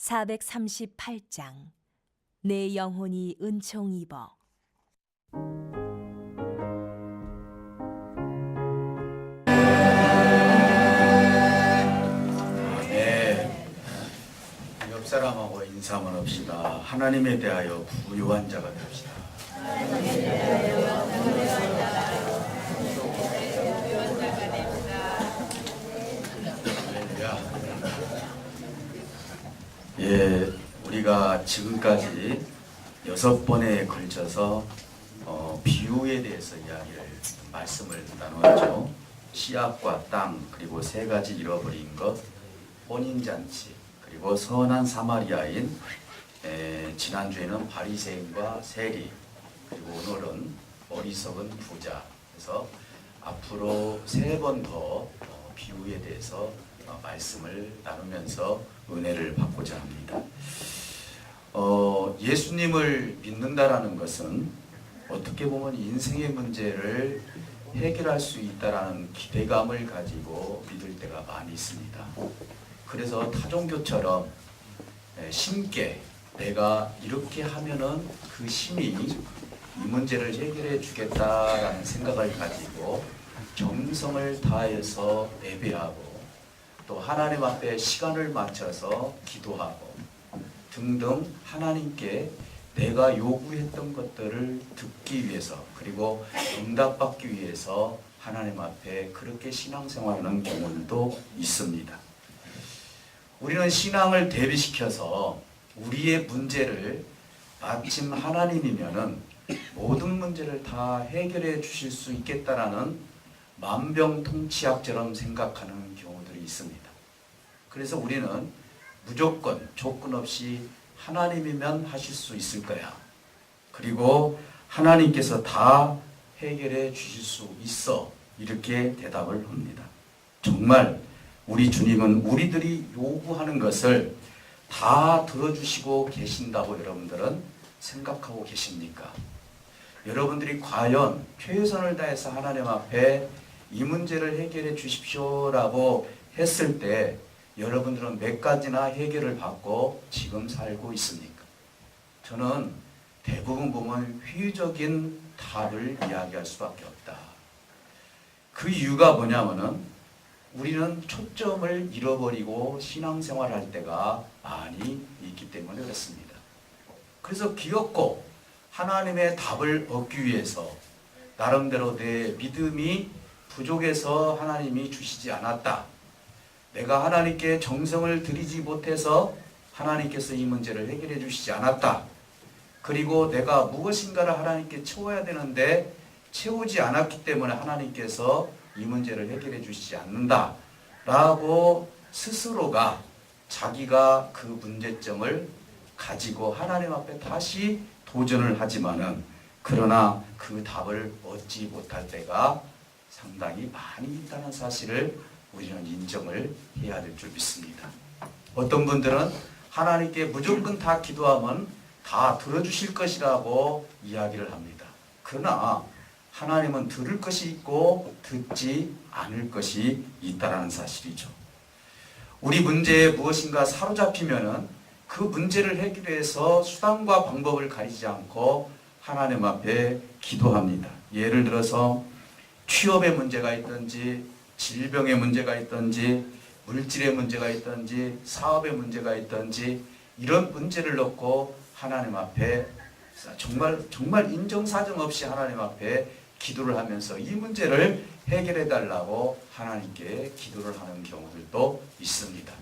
438장 내 영혼이 은총 입어. 네, 옆 사람하고 인사만 합시다. 하나님에 대하여 부유한 자가 됩시다. 예, 우리가 지금까지 6번에 걸쳐서 비유에 대해서 말씀을 나누었죠. 씨앗과 땅, 그리고 3가지 잃어버린 것, 혼인잔치, 그리고 선한 사마리아인, 지난주에는 바리새인과 세리, 그리고 오늘은 어리석은 부자. 그래서 앞으로 3번 더 비유에 대해서 말씀을 나누면서 은혜를 받고자 합니다. 예수님을 믿는다라는 것은 어떻게 보면 인생의 문제를 해결할 수 있다라는 기대감을 가지고 믿을 때가 많이 있습니다. 그래서 타종교처럼 신께 내가 이렇게 하면은 그 신이 이 문제를 해결해 주겠다라는 생각을 가지고 정성을 다해서 예배하고 또 하나님 앞에 시간을 맞춰서 기도하고 등등 하나님께 내가 요구했던 것들을 듣기 위해서 그리고 응답받기 위해서 하나님 앞에 그렇게 신앙생활하는 경우도 있습니다. 우리는 신앙을 대비시켜서 우리의 문제를 마침 하나님이면은 모든 문제를 다 해결해 주실 수 있겠다라는 만병통치약처럼 생각하는 경우들이 있습니다. 그래서 우리는 무조건 조건 없이 하나님이면 하실 수 있을 거야. 그리고 하나님께서 다 해결해 주실 수 있어. 이렇게 대답을 합니다. 정말 우리 주님은 우리들이 요구하는 것을 다 들어주시고 계신다고 여러분들은 생각하고 계십니까? 여러분들이 과연 최선을 다해서 하나님 앞에 이 문제를 해결해 주십시오라고 했을 때 여러분들은 몇 가지나 해결을 받고 지금 살고 있습니까? 저는 대부분 보면 회의적인 답을 이야기할 수밖에 없다. 그 이유가 뭐냐면은 우리는 초점을 잃어버리고 신앙생활할 때가 많이 있기 때문에 그렇습니다. 그래서 귀엽고 하나님의 답을 얻기 위해서 나름대로 내 믿음이 부족해서 하나님이 주시지 않았다. 내가 하나님께 정성을 들이지 못해서 하나님께서 이 문제를 해결해 주시지 않았다. 그리고 내가 무엇인가를 하나님께 채워야 되는데 채우지 않았기 때문에 하나님께서 이 문제를 해결해 주시지 않는다. 라고 스스로가 자기가 그 문제점을 가지고 하나님 앞에 다시 도전을 하지만은 그러나 그 답을 얻지 못할 때가 상당히 많이 있다는 사실을 우리는 인정을 해야 될 줄 믿습니다. 어떤 분들은 하나님께 무조건 다 기도하면 다 들어주실 것이라고 이야기를 합니다. 그러나 하나님은 들을 것이 있고 듣지 않을 것이 있다는 사실이죠. 우리 문제에 무엇인가 사로잡히면은 그 문제를 해결해서 수단과 방법을 가리지 않고 하나님 앞에 기도합니다. 예를 들어서 취업의 문제가 있든지 질병의 문제가 있든지 물질의 문제가 있든지 사업의 문제가 있든지 이런 문제를 놓고 하나님 앞에 정말 인정사정 없이 하나님 앞에 기도를 하면서 이 문제를 해결해 달라고 하나님께 기도를 하는 경우들도 있습니다.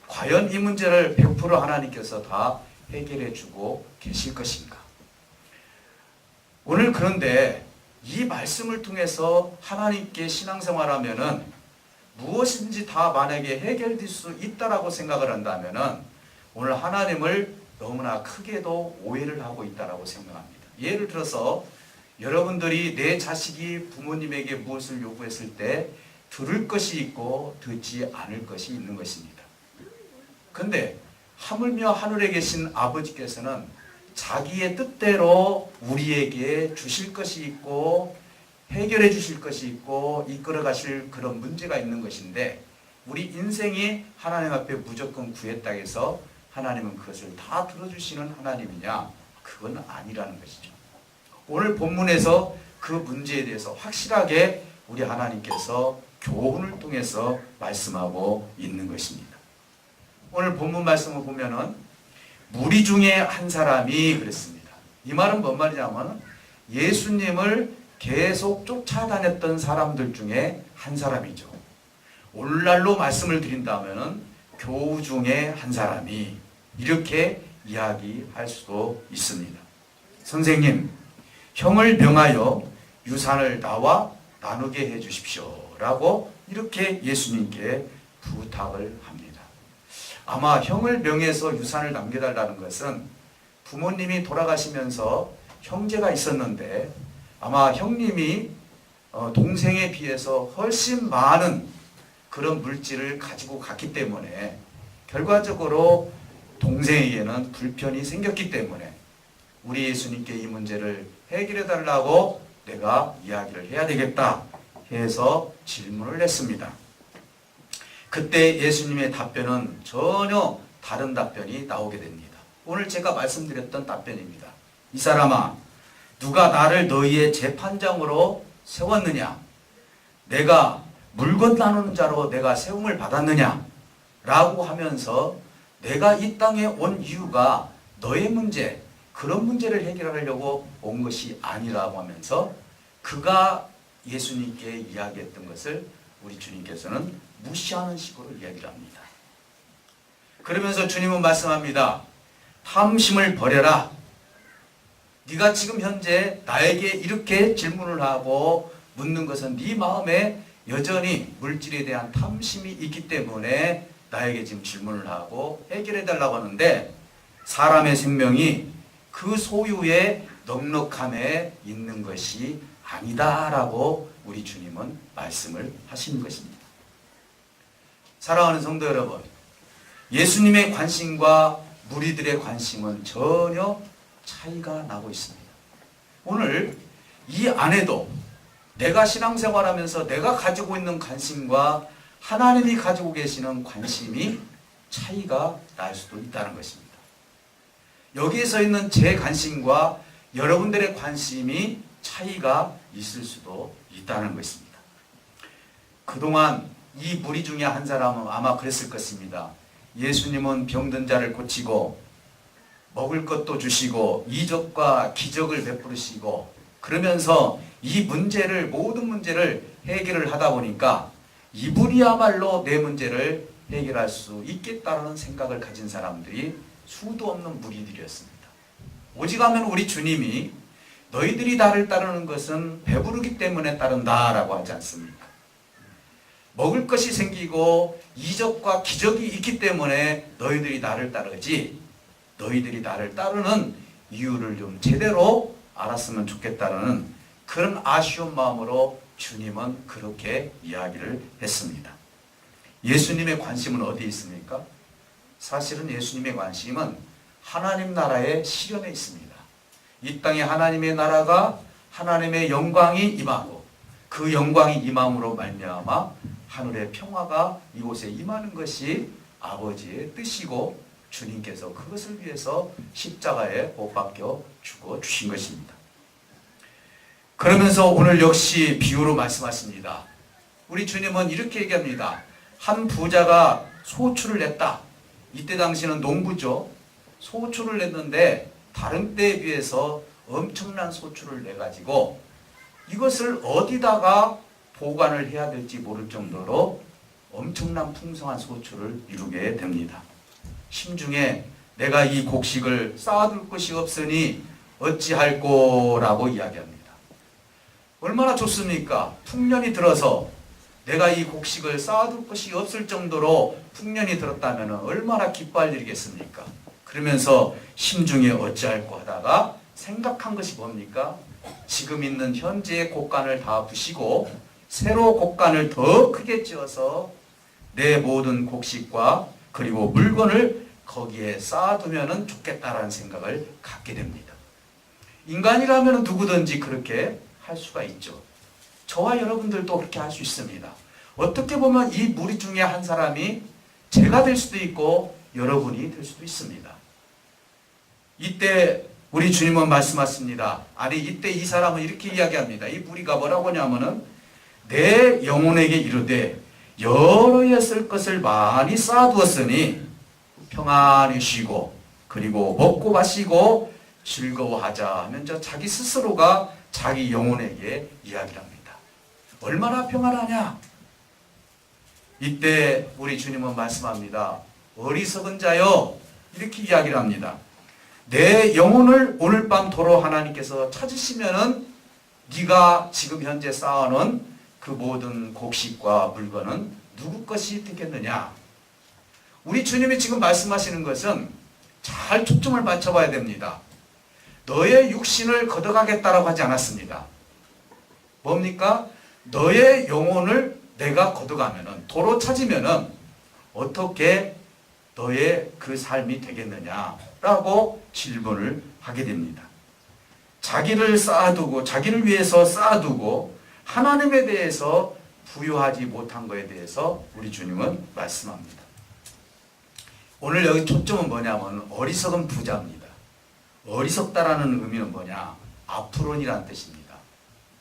과연 이 문제를 100% 하나님께서 다 해결해 주고 계실 것인가? 오늘 그런데 이 말씀을 통해서 하나님께 신앙생활하면은 무엇인지 다 만약에 해결될 수 있다라고 생각을 한다면은 오늘 하나님을 너무나 크게도 오해를 하고 있다라고 생각합니다. 예를 들어서 여러분들이 내 자식이 부모님에게 무엇을 요구했을 때 들을 것이 있고 듣지 않을 것이 있는 것입니다. 그런데 하물며 하늘에 계신 아버지께서는 자기의 뜻대로 우리에게 주실 것이 있고 해결해 주실 것이 있고 이끌어 가실 그런 문제가 있는 것인데 우리 인생이 하나님 앞에 무조건 구했다 해서 하나님은 그것을 다 들어주시는 하나님이냐? 그건 아니라는 것이죠. 오늘 본문에서 그 문제에 대해서 확실하게 우리 하나님께서 교훈을 통해서 말씀하고 있는 것입니다. 오늘 본문 말씀을 보면은 무리 중에 한 사람이 그랬습니다. 이 말은 뭔 말이냐면 예수님을 계속 쫓아다녔던 사람들 중에 한 사람이죠. 오늘날로 말씀을 드린다면은 교우 중에 한 사람이 이렇게 이야기할 수도 있습니다. 선생님, 형을 명하여 유산을 나와 나누게 해 주십시오 라고 이렇게 예수님께 부탁을 합니다. 아마 형을 명해서 유산을 남겨달라는 것은 부모님이 돌아가시면서 형제가 있었는데 아마 형님이 동생에 비해서 훨씬 많은 그런 물질을 가지고 갔기 때문에 결과적으로 동생에게는 불편이 생겼기 때문에 우리 예수님께 이 문제를 해결해 달라고 내가 이야기를 해야 되겠다 해서 질문을 했습니다. 그때 예수님의 답변은 전혀 다른 답변이 나오게 됩니다. 오늘 제가 말씀드렸던 답변입니다. 이 사람아, 누가 나를 너희의 재판장으로 세웠느냐? 내가 물건 나누는 자로 내가 세움을 받았느냐? 라고 하면서 내가 이 땅에 온 이유가 너의 문제, 그런 문제를 해결하려고 온 것이 아니라고 하면서 그가 예수님께 이야기했던 것을 우리 주님께서는 무시하는 식으로 이야기를 합니다. 그러면서 주님은 말씀합니다. 탐심을 버려라. 네가 지금 현재 나에게 이렇게 질문을 하고 묻는 것은 네 마음에 여전히 물질에 대한 탐심이 있기 때문에 나에게 지금 질문을 하고 해결해 달라고 하는데 사람의 생명이 그 소유의 넉넉함에 있는 것이 아니다라고 우리 주님은 말씀을 하시는 것입니다. 사랑하는 성도 여러분, 예수님의 관심과 무리들의 관심은 전혀 차이가 나고 있습니다. 오늘 이 안에도 내가 신앙생활하면서 내가 가지고 있는 관심과 하나님이 가지고 계시는 관심이 차이가 날 수도 있다는 것입니다. 여기에서 있는 제 관심과 여러분들의 관심이 차이가 있을 수도 있다는 것입니다. 그동안 이 무리 중에 한 사람은 아마 그랬을 것입니다. 예수님은 병든 자를 고치고 먹을 것도 주시고 이적과 기적을 베푸시고 그러면서 이 문제를 모든 문제를 해결을 하다 보니까 이분이야말로 내 문제를 해결할 수 있겠다라는 생각을 가진 사람들이 수도 없는 무리들이었습니다. 오직하면 우리 주님이 너희들이 나를 따르는 것은 배부르기 때문에 따른다라고 하지 않습니까? 먹을 것이 생기고 이적과 기적이 있기 때문에 너희들이 나를 따르지 너희들이 나를 따르는 이유를 좀 제대로 알았으면 좋겠다는 그런 아쉬운 마음으로 주님은 그렇게 이야기를 했습니다. 예수님의 관심은 어디에 있습니까? 사실은 예수님의 관심은 하나님 나라의 실현에 있습니다. 이 땅에 하나님의 나라가 하나님의 영광이 임하고 그 영광이 임함으로 말미암아 하늘의 평화가 이곳에 임하는 것이 아버지의 뜻이고 주님께서 그것을 위해서 십자가에 못 박혀 죽어 주신 것입니다. 그러면서 오늘 역시 비유로 말씀하십니다. 우리 주님은 이렇게 얘기합니다. 한 부자가 소출을 냈다. 이때 당시는 농부죠. 소출을 냈는데 다른 때에 비해서 엄청난 소출을 내가지고 이것을 어디다가 보관을 해야 될지 모를 정도로 엄청난 풍성한 소출을 이루게 됩니다. 심중에 내가 이 곡식을 쌓아둘 것이 없으니 어찌할꼬라고 이야기합니다. 얼마나 좋습니까? 풍년이 들어서 내가 이 곡식을 쌓아둘 것이 없을 정도로 풍년이 들었다면 얼마나 기뻐할 일이겠습니까? 그러면서 심중에 어찌할꼬 하다가 생각한 것이 뭡니까? 지금 있는 현재의 곡간을 다 부시고 새로 곡간을 더 크게 지어서 내 모든 곡식과 그리고 물건을 거기에 쌓아두면 좋겠다라는 생각을 갖게 됩니다. 인간이라면 누구든지 그렇게 할 수가 있죠. 저와 여러분들도 그렇게 할 수 있습니다. 어떻게 보면 이 무리 중에 한 사람이 제가 될 수도 있고 여러분이 될 수도 있습니다. 이때 우리 주님은 말씀하십니다. 아니 이때 이 사람은 이렇게 이야기합니다. 이 무리가 뭐라고 하냐면은 내 영혼에게 이르되 여러 해 쓸 것을 많이 쌓아두었으니 평안히 쉬고 그리고 먹고 마시고 즐거워하자 하면서 자기 스스로가 자기 영혼에게 이야기를 합니다. 얼마나 평안하냐? 이때 우리 주님은 말씀합니다. 어리석은 자여, 이렇게 이야기를 합니다. 내 영혼을 오늘 밤 도로 하나님께서 찾으시면은 네가 지금 현재 쌓아놓은 그 모든 곡식과 물건은 누구 것이 되겠느냐? 우리 주님이 지금 말씀하시는 것은 잘 초점을 맞춰봐야 됩니다. 너의 육신을 걷어가겠다라고 하지 않았습니다. 뭡니까? 너의 영혼을 내가 걷어가면은, 도로 찾으면은 어떻게 너의 그 삶이 되겠느냐라고 질문을 하게 됩니다. 자기를 쌓아두고, 자기를 위해서 쌓아두고 하나님에 대해서 부여하지 못한 것에 대해서 우리 주님은 말씀합니다. 오늘 여기 초점은 뭐냐면 어리석은 부자입니다. 어리석다라는 의미는 뭐냐? 앞으로니라는 뜻입니다.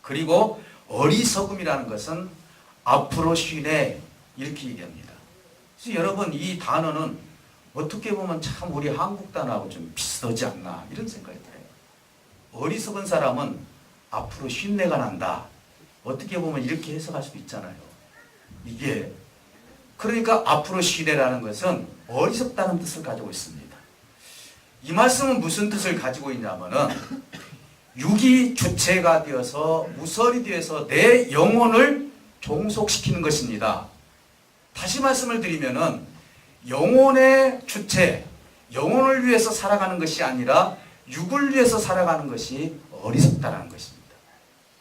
그리고 어리석음이라는 것은 앞으로 쉬네, 이렇게 얘기합니다. 그래서 여러분, 이 단어는 어떻게 보면 참 우리 한국 단어하고 좀 비슷하지 않나, 이런 생각이 들어요. 어리석은 사람은 앞으로 쉰내가 난다. 어떻게 보면 이렇게 해석할 수도 있잖아요. 이게 그러니까 앞으로 쉬네라는 것은 어리석다는 뜻을 가지고 있습니다. 이 말씀은 무슨 뜻을 가지고 있냐면은 육이 주체가 되어서 무설이 되어서 내 영혼을 종속시키는 것입니다. 다시 말씀을 드리면은 영혼의 주체, 영혼을 위해서 살아가는 것이 아니라 육을 위해서 살아가는 것이 어리석다라는 것입니다.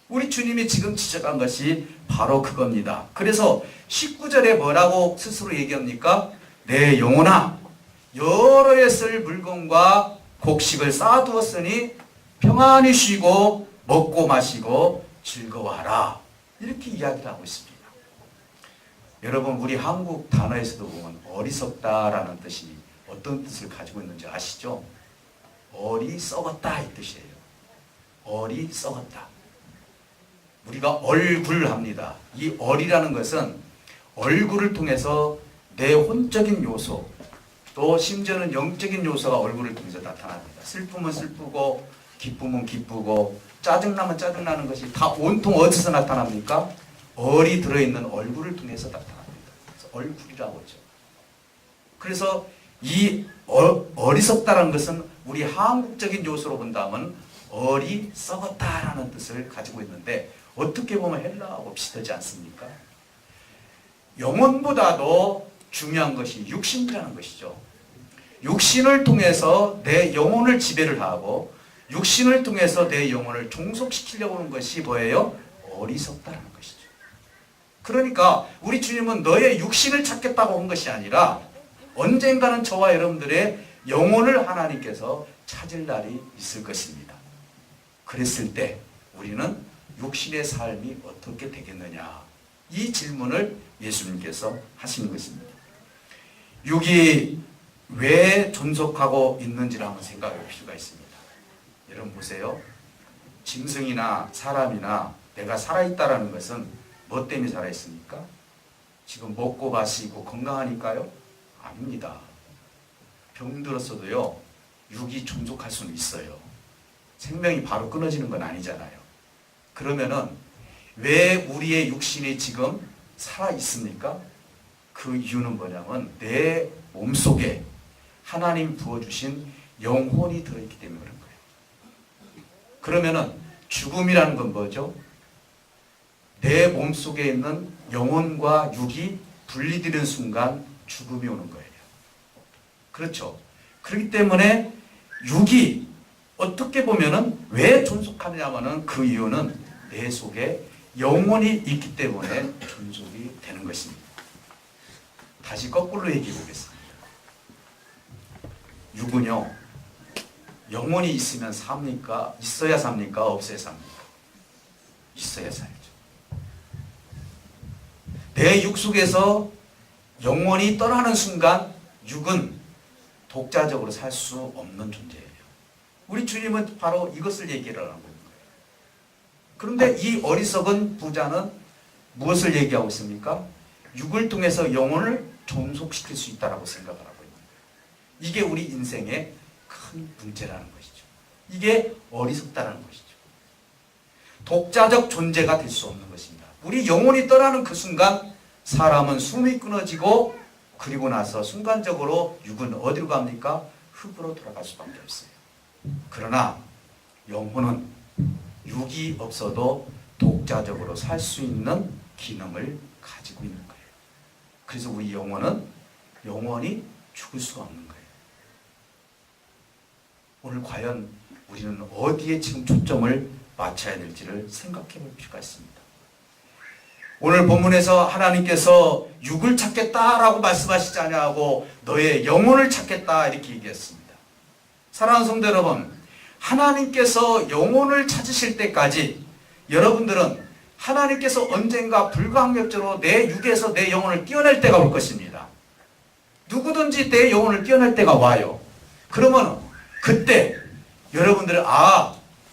우리 주님이 지금 지적한 것이 바로 그겁니다. 그래서 19절에 뭐라고 스스로 얘기합니까? 내 영혼아, 여러 해 쓸 물건과 곡식을 쌓아두었으니 평안히 쉬고 먹고 마시고 즐거워하라, 이렇게 이야기를 하고 있습니다. 여러분, 우리 한국 단어에서도 보면 어리석다라는 뜻이 어떤 뜻을 가지고 있는지 아시죠? 어리석었다, 이 뜻이에요. 어리석었다. 우리가 얼굴합니다. 이 얼이라는 것은 얼굴을 통해서 내 혼적인 요소, 또 심지어는 영적인 요소가 얼굴을 통해서 나타납니다. 슬픔은 슬프고 기쁨은 기쁘고 짜증나면 짜증나는 것이 다 온통 어디서 나타납니까? 얼이 들어있는 얼굴을 통해서 나타납니다. 그래서 얼굴이라고 하죠. 그래서 이 어리석다라는 것은 우리 한국적인 요소로 본다면 얼이 썩었다라는 뜻을 가지고 있는데, 어떻게 보면 헬라어하고 비슷하지 않습니까? 영혼보다도 중요한 것이 육신이라는 것이죠. 육신을 통해서 내 영혼을 지배를 하고 육신을 통해서 내 영혼을 종속시키려고 하는 것이 뭐예요? 어리석다라는 것이죠. 그러니까 우리 주님은 너의 육신을 찾겠다고 한 것이 아니라 언젠가는 저와 여러분들의 영혼을 하나님께서 찾을 날이 있을 것입니다. 그랬을 때 우리는 육신의 삶이 어떻게 되겠느냐, 이 질문을 예수님께서 하시는 것입니다. 육이 왜 존속하고 있는지를 한번 생각해 볼 필요가 있습니다. 여러분 보세요. 짐승이나 사람이나 내가 살아있다라는 것은 뭐 때문에 살아있습니까? 지금 먹고 마시고 건강하니까요? 아닙니다. 병들었어도요, 육이 존속할 수는 있어요. 생명이 바로 끊어지는 건 아니잖아요. 그러면은 왜 우리의 육신이 지금 살아 있습니까? 그 이유는 뭐냐면 내 몸속에 하나님 부어주신 영혼이 들어있기 때문에 그런 거예요. 그러면은 죽음이라는 건 뭐죠? 내 몸속에 있는 영혼과 육이 분리되는 순간 죽음이 오는 거예요. 그렇죠? 그렇기 때문에 육이 어떻게 보면은 왜 존속하느냐면은 그 이유는 내 속에 영혼이 있기 때문에 존속이 되는 것입니다. 다시 거꾸로 얘기해 보겠습니다. 육은요, 영혼이 있으면 삽니까? 있어야 삽니까? 없어야 삽니까? 있어야 살죠. 내 육 속에서 영혼이 떠나는 순간 육은 독자적으로 살 수 없는 존재예요. 우리 주님은 바로 이것을 얘기를 하고 있는 거예요. 그런데 이 어리석은 부자는 무엇을 얘기하고 있습니까? 육을 통해서 영혼을 종속시킬 수 있다고 생각을 하고 있는 거예요. 이게 우리 인생의 큰 문제라는 것이죠. 이게 어리석다라는 것이죠. 독자적 존재가 될 수 없는 것입니다. 우리 영혼이 떠나는 그 순간 사람은 숨이 끊어지고 그리고 나서 순간적으로 육은 어디로 갑니까? 흙으로 돌아갈 수밖에 없어요. 그러나 영혼은 육이 없어도 독자적으로 살 수 있는 기능을 가지고 있는 거예요. 그래서 우리 영혼은 영원히 죽을 수가 없는 거예요. 오늘 과연 우리는 어디에 지금 초점을 맞춰야 될지를 생각해 볼 필요가 있습니다. 오늘 본문에서 하나님께서 육을 찾겠다라고 말씀하시지 아니하고 너의 영혼을 찾겠다 이렇게 얘기했습니다. 사랑하는 성도 여러분, 하나님께서 영혼을 찾으실 때까지 여러분들은 하나님께서 언젠가 불가항력적으로 내 육에서 내 영혼을 떼어낼 때가 올 것입니다. 누구든지 내 영혼을 떼어낼 때가 와요. 그러면 그때 여러분들은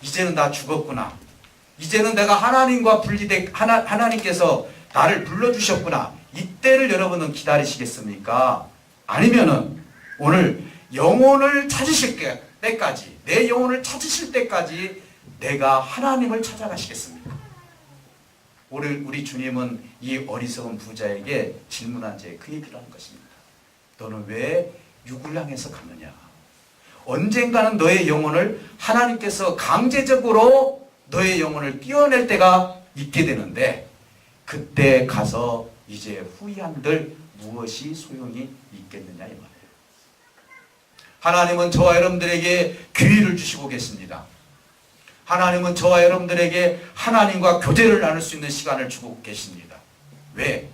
이제는 나 죽었구나. 이제는 내가 하나님과 분리돼 하나님께서 나를 불러주셨구나. 이때를 여러분은 기다리시겠습니까? 아니면은 오늘 영혼을 찾으실 때까지 내 영혼을 찾으실 때까지 내가 하나님을 찾아가시겠습니까? 오늘 우리 주님은 이 어리석은 부자에게 질문한 제 그 얘기를 하는 것입니다. 너는 왜 육을 향해서 가느냐? 언젠가는 너의 영혼을 하나님께서 강제적으로 너의 영혼을 떼어낼 때가 있게 되는데 그때 가서 이제 후회한들 무엇이 소용이 있겠느냐 이 말이에요. 하나님은 저와 여러분들에게 기회를 주시고 계십니다. 하나님은 저와 여러분들에게 하나님과 교제를 나눌 수 있는 시간을 주고 계십니다. 왜?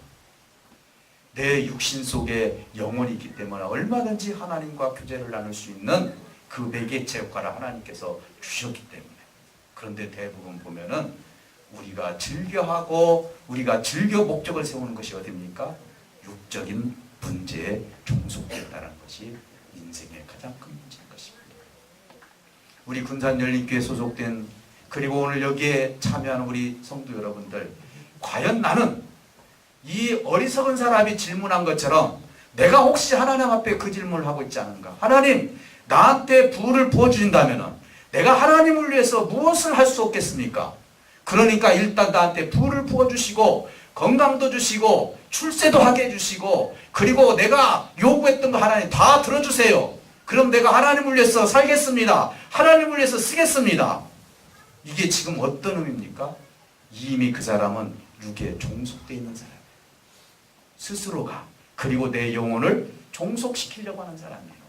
내 육신 속에 영혼이 있기 때문에 얼마든지 하나님과 교제를 나눌 수 있는 그 매개체 역할을 하나님께서 주셨기 때문에. 그런데 대부분 보면은 우리가 즐겨하고 우리가 즐겨 목적을 세우는 것이 어디입니까? 육적인 문제에 종속된다는 것이 인생의 가장 큰 문제인 것입니다. 우리 군산열린교회 소속된 그리고 오늘 여기에 참여하는 우리 성도 여러분들, 과연 나는 이 어리석은 사람이 질문한 것처럼 내가 혹시 하나님 앞에 그 질문을 하고 있지 않은가? 하나님, 나한테 부를 부어주신다면 내가 하나님을 위해서 무엇을 할 수 없겠습니까? 그러니까 일단 나한테 부를 부어주시고 건강도 주시고 출세도 하게 해주시고 그리고 내가 요구했던 거 하나님 다 들어주세요. 그럼 내가 하나님을 위해서 살겠습니다. 하나님을 위해서 쓰겠습니다. 이게 지금 어떤 의미입니까? 이미 그 사람은 육에 종속되어 있는 사람이에요. 스스로가 그리고 내 영혼을 종속시키려고 하는 사람이에요.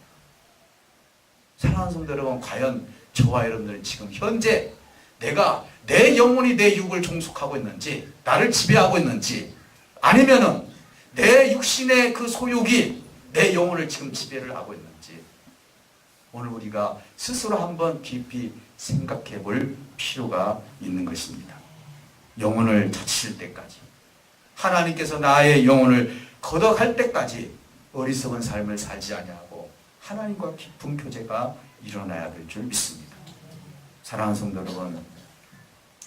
사랑하는 성도 여러분, 과연 저와 여러분들은 지금 현재 내가 내 영혼이 내 육을 종속하고 있는지, 나를 지배하고 있는지, 아니면은 내 육신의 그 소욕이 내 영혼을 지금 지배를 하고 있는지, 오늘 우리가 스스로 한번 깊이 생각해 볼 필요가 있는 것입니다. 영혼을 찾으실 때까지, 하나님께서 나의 영혼을 걷어갈 때까지 어리석은 삶을 살지 아니하고 하나님과 깊은 교제가 일어나야 될 줄 믿습니다. 사랑하는 성도 여러분,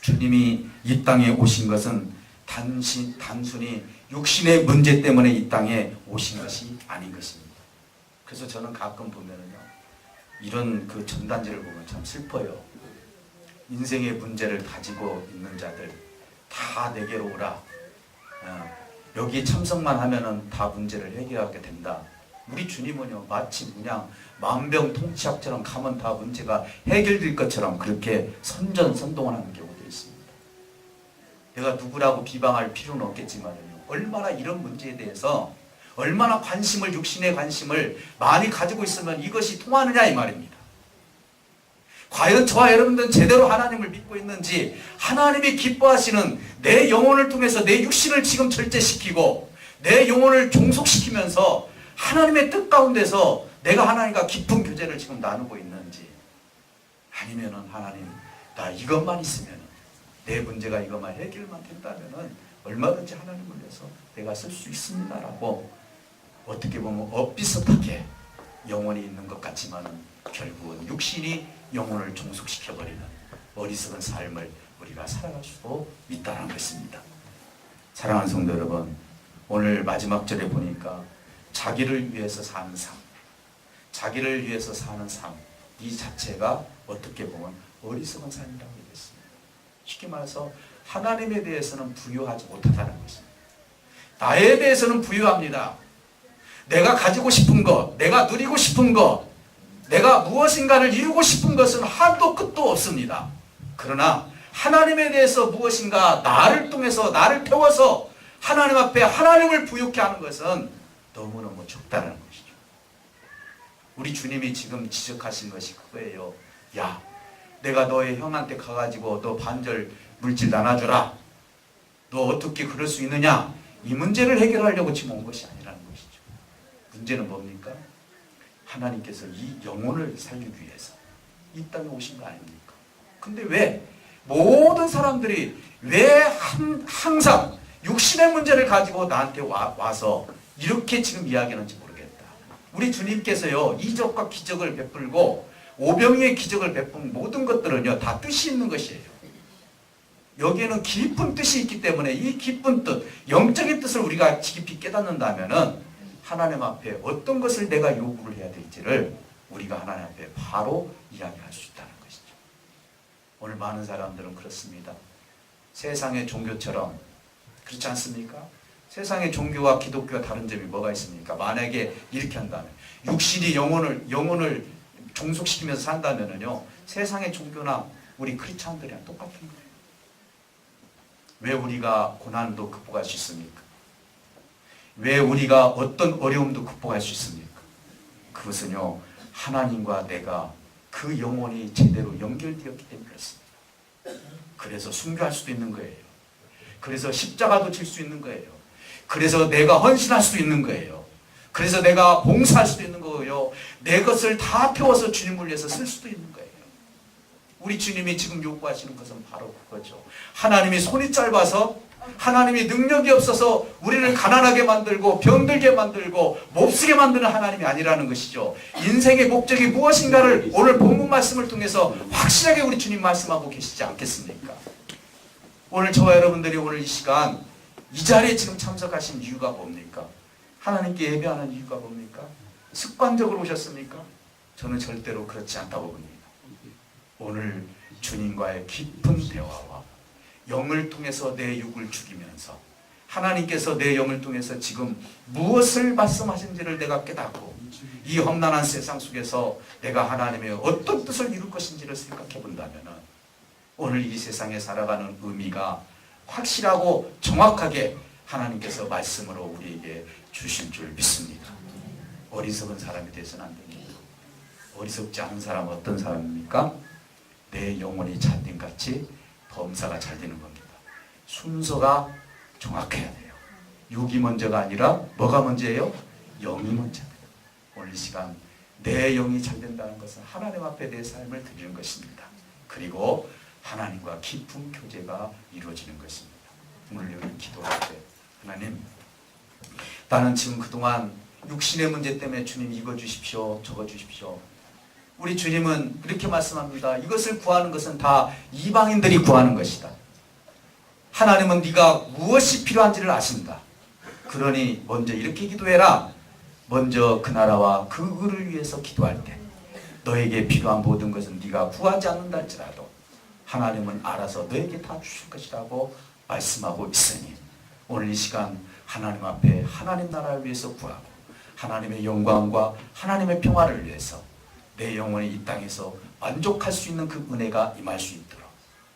주님이 이 땅에 오신 것은 단순히 육신의 문제 때문에 이 땅에 오신 것이 아닌 것입니다. 그래서 저는 가끔 보면은요, 이런 그 전단지를 보면 참 슬퍼요. 인생의 문제를 가지고 있는 자들 다 내게로 오라. 여기 참석만 하면은 다 문제를 해결하게 된다. 우리 주님은요, 마치 그냥 만병통치약처럼 가면 다 문제가 해결될 것처럼 그렇게 선전선동을 하는 경우도 있습니다. 내가 누구라고 비방할 필요는 없겠지만요, 얼마나 이런 문제에 대해서 얼마나 관심을, 육신의 관심을 많이 가지고 있으면 이것이 통하느냐 이 말입니다. 과연 저와 여러분들은 제대로 하나님을 믿고 있는지, 하나님이 기뻐하시는 내 영혼을 통해서 내 육신을 지금 절제시키고 내 영혼을 종속시키면서 하나님의 뜻 가운데서 내가 하나님과 깊은 교제를 지금 나누고 있는지, 아니면은 하나님, 나 이것만 있으면, 내 문제가 이것만 해결만 된다면은 얼마든지 하나님을 위해서 내가 쓸 수 있습니다라고 어떻게 보면 엇비슷하게 영혼이 있는 것 같지만은 결국은 육신이 영혼을 종속시켜버리는 어리석은 삶을 우리가 살아갈 수도 있다는 것입니다. 사랑하는 성도 여러분, 오늘 마지막 절에 보니까 자기를 위해서 사는 삶, 자기를 위해서 사는 삶, 이 자체가 어떻게 보면 어리석은 삶이라고 얘기했습니다. 쉽게 말해서 하나님에 대해서는 부유하지 못하다는 것입니다. 나에 대해서는 부유합니다. 내가 가지고 싶은 것, 내가 누리고 싶은 것, 내가 무엇인가를 이루고 싶은 것은 한도 끝도 없습니다. 그러나 하나님에 대해서 무엇인가 나를 통해서 나를 태워서 하나님 앞에 하나님을 부유케 하는 것은 너무너무 적다는 것이죠. 우리 주님이 지금 지적하신 것이 그거예요. 야, 내가 너의 형한테 가가지고 너 반절 물질 나눠주라. 너 어떻게 그럴 수 있느냐? 이 문제를 해결하려고 지금 온 것이 아니라는 것이죠. 문제는 뭡니까? 하나님께서 이 영혼을 살리기 위해서 이 땅에 오신 거 아닙니까? 근데 왜 모든 사람들이 왜 항상 육신의 문제를 가지고 나한테 와서 이렇게 지금 이야기하는지 모르겠다. 우리 주님께서요, 이적과 기적을 베풀고 오병이의 기적을 베푼 모든 것들은요, 다 뜻이 있는 것이에요. 여기에는 깊은 뜻이 있기 때문에 이 깊은 뜻, 영적인 뜻을 우리가 깊이 깨닫는다면은 하나님 앞에 어떤 것을 내가 요구를 해야 될지를 우리가 하나님 앞에 바로 이야기할 수 있다는 것이죠. 오늘 많은 사람들은 그렇습니다. 세상의 종교처럼 그렇지 않습니까? 세상의 종교와 기독교와 다른 점이 뭐가 있습니까? 만약에 이렇게 한다면 육신이 영혼을 종속시키면서 산다면은요, 세상의 종교나 우리 크리스찬들이랑 똑같은 거예요. 왜 우리가 고난도 극복할 수 있습니까? 왜 우리가 어떤 어려움도 극복할 수 있습니까? 그것은요, 하나님과 내가 그 영혼이 제대로 연결되었기 때문에 그렇습니다. 그래서 순교할 수도 있는 거예요. 그래서 십자가도 질 수 있는 거예요. 그래서 내가 헌신할 수도 있는 거예요. 그래서 내가 봉사할 수도 있는 거예요. 내 것을 다 태워서 주님을 위해서 쓸 수도 있는 거예요. 우리 주님이 지금 요구하시는 것은 바로 그거죠. 하나님이 손이 짧아서, 하나님이 능력이 없어서 우리를 가난하게 만들고 병들게 만들고 몹쓰게 만드는 하나님이 아니라는 것이죠. 인생의 목적이 무엇인가를 오늘 본문 말씀을 통해서 확실하게 우리 주님 말씀하고 계시지 않겠습니까? 오늘 저와 여러분들이 오늘 이 시간 이 자리에 지금 참석하신 이유가 뭡니까? 하나님께 예배하는 이유가 뭡니까? 습관적으로 오셨습니까? 저는 절대로 그렇지 않다고 봅니다. 오늘 주님과의 깊은 대화와 영을 통해서 내 육을 죽이면서 하나님께서 내 영을 통해서 지금 무엇을 말씀하신지를 내가 깨닫고 이 험난한 세상 속에서 내가 하나님의 어떤 뜻을 이룰 것인지를 생각해 본다면 오늘 이 세상에 살아가는 의미가 확실하고 정확하게 하나님께서 말씀으로 우리에게 주실 줄 믿습니다. 어리석은 사람이 되어서는 안 됩니다. 어리석지 않은 사람은 어떤 사람입니까? 내 영혼이 잔딘같이 범사가 잘 되는 겁니다. 순서가 정확해야 돼요. 육이 먼저가 아니라 뭐가 먼저예요? 영이 먼저입니다. 오늘 시간 내 영이 잘 된다는 것은 하나님 앞에 내 삶을 드리는 것입니다. 그리고 하나님과 깊은 교제가 이루어지는 것입니다. 오늘 여기 기도할 때 하나님, 나는 지금 그동안 육신의 문제 때문에 주님 이거 주십시오, 저거 주십시오. 우리 주님은 이렇게 말씀합니다. 이것을 구하는 것은 다 이방인들이 구하는 것이다. 하나님은 네가 무엇이 필요한지를 아신다. 그러니 먼저 이렇게 기도해라. 먼저 그 나라와 그 의를 위해서 기도할 때 너에게 필요한 모든 것은 네가 구하지 않는다 할지라도 하나님은 알아서 너에게 다 주실 것이라고 말씀하고 있으니 오늘 이 시간 하나님 앞에 하나님 나라를 위해서 구하고 하나님의 영광과 하나님의 평화를 위해서 내 영혼이 이 땅에서 만족할 수 있는 그 은혜가 임할 수 있도록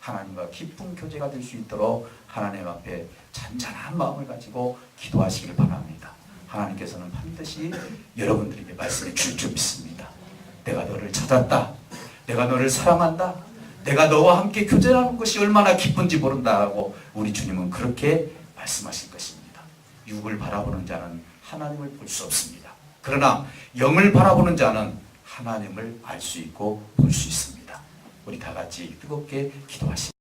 하나님과 깊은 교제가 될 수 있도록 하나님 앞에 잔잔한 마음을 가지고 기도하시길 바랍니다. 하나님께서는 반드시 여러분들에게 말씀해 주실 줄 믿습니다. 내가 너를 찾았다. 내가 너를 사랑한다. 내가 너와 함께 교제하는 것이 얼마나 기쁜지 모른다고 우리 주님은 그렇게 말씀하실 것입니다. 육을 바라보는 자는 하나님을 볼 수 없습니다. 그러나 영을 바라보는 자는 하나님을 알 수 있고 볼 수 있습니다. 우리 다 같이 뜨겁게 기도하시겠습니다.